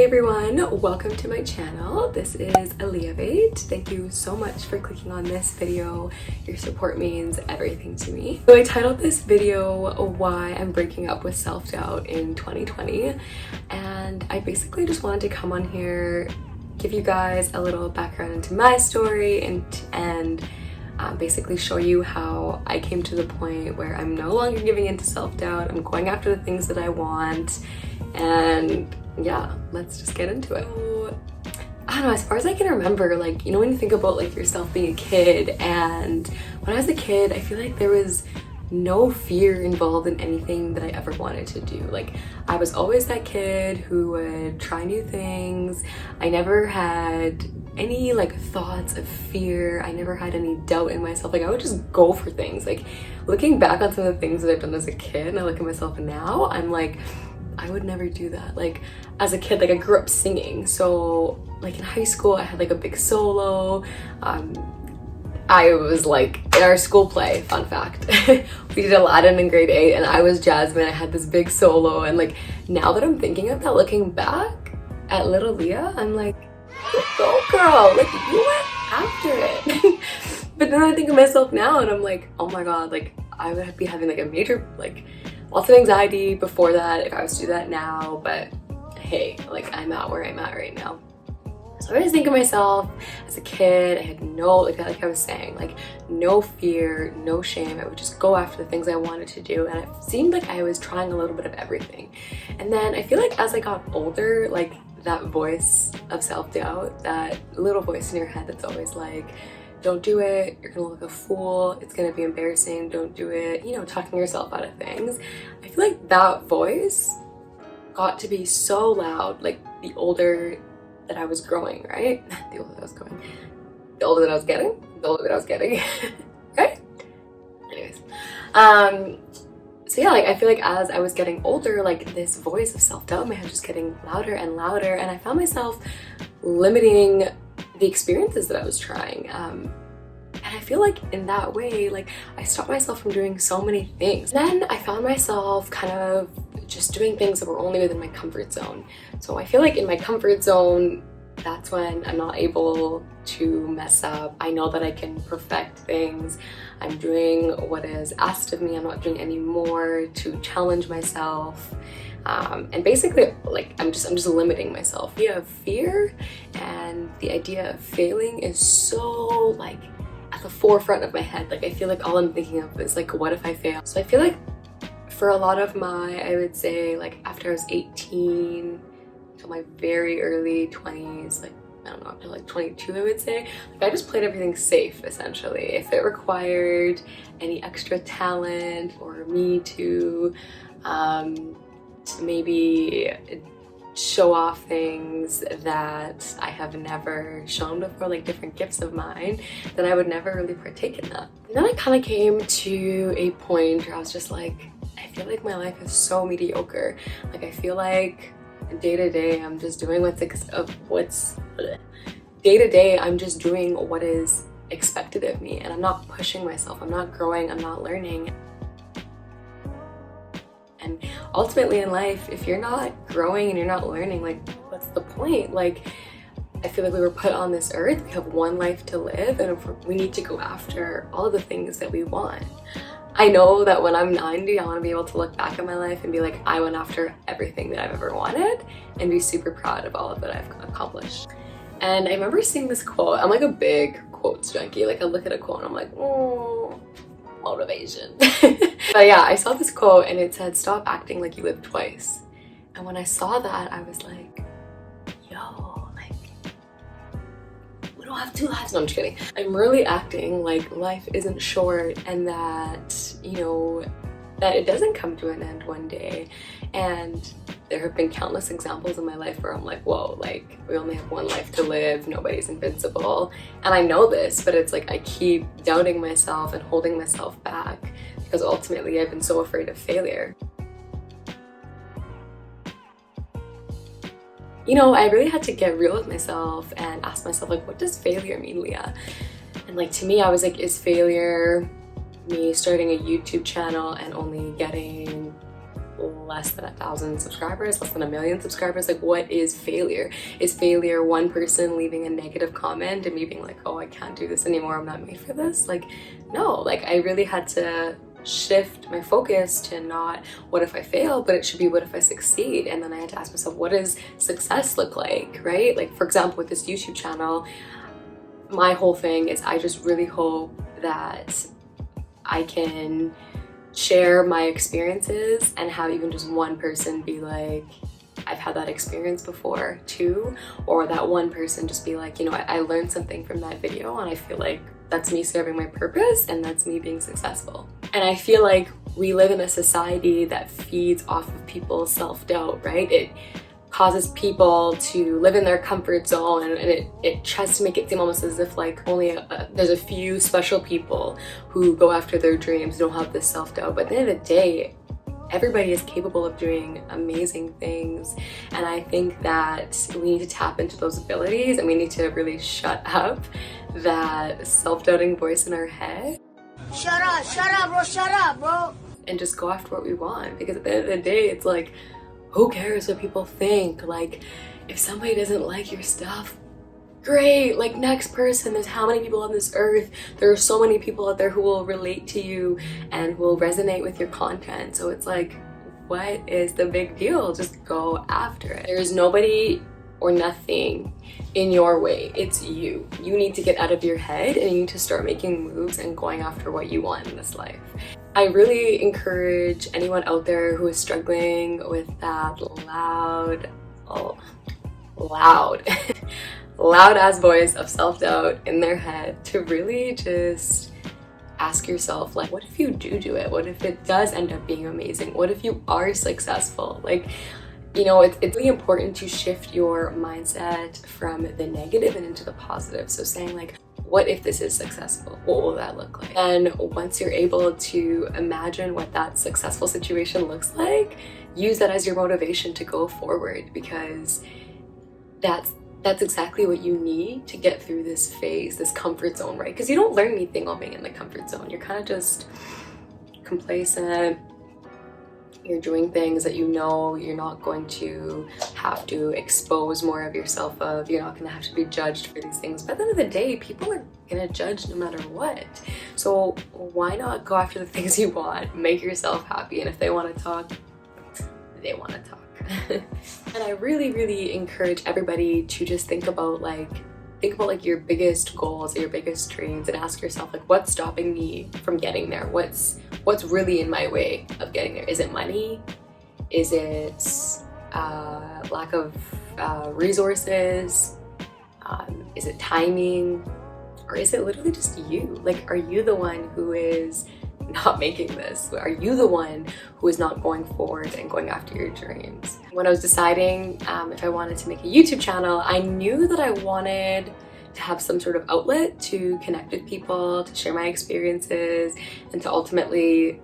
everyone, welcome to my channel. This is Eleahvate. Thank you so much for clicking on this video. Your support means everything to me. So I titled this video Why I'm Breaking Up with Self-Doubt in 2020, and I basically just wanted to come on here, give you guys a little background into my story and basically show you how I came to the point where I'm no longer giving in to self-doubt. I'm going after the things that I want, and yeah, let's just get into it. So, I don't know, as far as I can remember, like, you know, when you think about like yourself being a kid, and when I was a kid, I feel like there was no fear involved in anything that I ever wanted to do. Like, I was always that kid who would try new things. I never had any like thoughts of fear. I never had any doubt in myself. Like, I would just go for things. Like, looking back on some of the things that I've done as a kid and I look at myself now, I'm like, I would never do that. Like, as a kid, like, I grew up singing, so like in high school I had like a big solo. I was like in our school play, fun fact, we did Aladdin in grade 8 and I was Jasmine. I had this big solo, and like now that I'm thinking of that, looking back at little Leah, I'm like, go girl, like you went after it. But then I think of myself now and I'm like, oh my god, like I would be having like a major, like lots of anxiety before that if I was to do that now. But hey, like I'm at where I'm at right now. So I always think of myself as a kid, I had no, like I was saying, like no fear, no shame. I would just go after the things I wanted to do, and it seemed like I was trying a little bit of everything. And then I feel like as I got older, like that voice of self-doubt, that little voice in your head that's always like, don't do it, you're gonna look a fool, it's gonna be embarrassing, don't do it, you know, talking yourself out of things. I feel like that voice got to be so loud, like the older that I was growing, right? The older that I was going, the older that I was getting, right? Anyways, so yeah, like I feel like as I was getting older, like this voice of self-doubt in my head was just getting louder and louder, and I found myself limiting the experiences that I was trying. And I feel like in that way, like I stopped myself from doing so many things. Then I found myself kind of just doing things that were only within my comfort zone. So I feel like in my comfort zone, that's when I'm not able to mess up. I know that I can perfect things. I'm doing what is asked of me. I'm not doing any more to challenge myself. And basically, like I'm just limiting myself. The idea of fear and the idea of failing is so like at the forefront of my head. Like I feel like all I'm thinking of is like, what if I fail? So I feel like for a lot of my, I would say like after I was 18 till my very early 20s, like I don't know, up to like 22, I would say, like I just played everything safe essentially. If it required any extra talent or me to maybe show off things that I have never shown before, like different gifts of mine, then I would never really partake in that. And then I kind of came to a point where I was just like, I feel like my life is so mediocre. Like I feel like day to day I'm just doing day to day I'm just doing what is expected of me, and I'm not pushing myself, I'm not growing, I'm not learning. And ultimately in life, if you're not growing and you're not learning, like what's the point? Like I feel like we were put on this earth, we have one life to live, and we need to go after all of the things that we want. I know that when I'm 90, I want to be able to look back at my life and be like, I went after everything that I've ever wanted, and be super proud of all of that I've accomplished. And I remember seeing this quote. I'm like a big quotes junkie. Like I look at a quote and I'm like, oh, motivation. But yeah, I saw this quote and it said, stop acting like you live twice. And when I saw that, I was like, yo, like we don't have two lives. No, I'm just kidding. I'm really acting like life isn't short, and that, you know, that it doesn't come to an end one day. And there have been countless examples in my life where I'm like, whoa, like we only have one life to live, nobody's invincible. And I know this, but it's like I keep doubting myself and holding myself back because ultimately I've been so afraid of failure. You know, I really had to get real with myself and ask myself, like, what does failure mean, Leah? And like to me, I was like, is failure me starting a YouTube channel and only getting less than 1,000 subscribers, less than 1,000,000 subscribers. Like, what is failure? Is failure one person leaving a negative comment and me being like, oh, I can't do this anymore, I'm not made for this? Like, no. Like, I really had to shift my focus to not what if I fail, but it should be what if I succeed. And then I had to ask myself, what does success look like, right? Like, for example, with this YouTube channel, my whole thing is I just really hope that I can share my experiences and have even just one person be like, I've had that experience before too, or that one person just be like, you know, I learned something from that video and I feel like that's me serving my purpose and that's me being successful. And I feel like we live in a society that feeds off of people's self-doubt, right? It causes people to live in their comfort zone, and it tries to make it seem almost as if like only there's a few special people who go after their dreams, don't have this self-doubt. But at the end of the day, everybody is capable of doing amazing things, and I think that we need to tap into those abilities and we need to really shut up that self-doubting voice in our head. Shut up, bro, and just go after what we want, because at the end of the day, it's like, who cares what people think? Like, if somebody doesn't like your stuff, great, like, next person. There's how many people on this earth? There are so many people out there who will relate to you and will resonate with your content. So it's like, what is the big deal? Just go after it. There's nobody or nothing in your way. It's you. You need to get out of your head and you need to start making moves and going after what you want in this life. I really encourage anyone out there who is struggling with that loud ass voice of self-doubt in their head to really just ask yourself, like, what if you do it? What if it does end up being amazing? What if you are successful? Like, you know, it's really important to shift your mindset from the negative and into the positive. So saying like, what if this is successful? What will that look like? And once you're able to imagine what that successful situation looks like, use that as your motivation to go forward, because that's exactly what you need to get through this phase, this comfort zone, right? Because you don't learn anything while being in the comfort zone. You're kind of just complacent. You're doing things that you know you're not going to have to expose more of yourself of. You're not going to have to be judged for these things. But at the end of the day, people are going to judge no matter what. So why not go after the things you want, make yourself happy, and if they want to talk, they want to talk. And I really, really encourage everybody to just think about your biggest goals or your biggest dreams and ask yourself, like, what's stopping me from getting there? What's really in my way of getting there? Is it money? Is it lack of resources? Is it timing? Or is it literally just you? Like, are you the one who is not making this? Are you the one who is not going forward and going after your dreams? When I was deciding if I wanted to make a YouTube channel, I knew that I wanted to have some sort of outlet to connect with people, to share my experiences, and to ultimately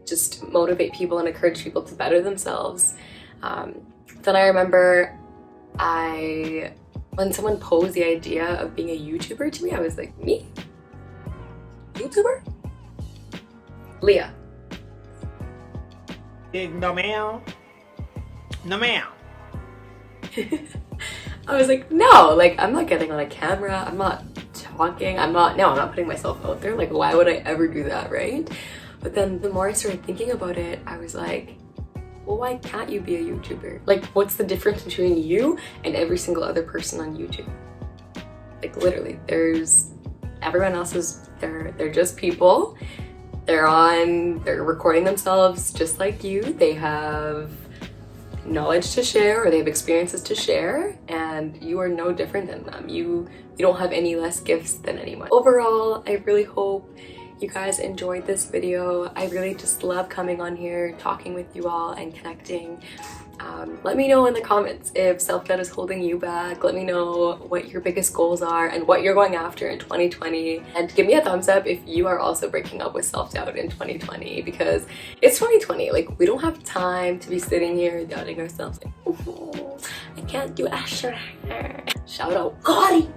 just motivate people and encourage people to better themselves. Then I remember when someone posed the idea of being a YouTuber to me, I was like, me? YouTuber? Leah. No ma'am. No ma'am. I was like, no, like, I'm not getting on a camera, I'm not talking, I'm not putting myself out there. Like, why would I ever do that, right? But then the more I started thinking about it, I was like, well, why can't you be a YouTuber? Like, what's the difference between you and every single other person on YouTube? Like, literally, everyone else is, they're just people. They're recording themselves just like you. They have knowledge to share, or they have experiences to share, and you are no different than them. You don't have any less gifts than anyone. Overall, I really hope you guys enjoyed this video. I really just love coming on here, talking with you all and connecting. Let me know in the comments if self-doubt is holding you back. Let me know what your biggest goals are and what you're going after in 2020. And give me a thumbs up if you are also breaking up with self-doubt in 2020, because it's 2020. Like, we don't have time to be sitting here doubting ourselves. Like, oh, I can't do Asher. Shout out, Gotti!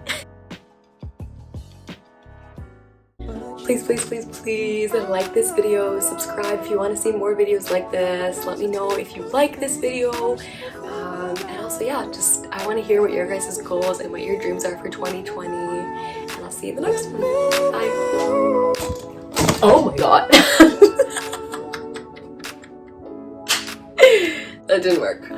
please, please, please, please like this video, subscribe if you want to see more videos like this. Let me know if you like this video. And also, yeah, just I want to hear what your guys' goals and what your dreams are for 2020. And I'll see you in the next one. Bye. Oh my god. That didn't work.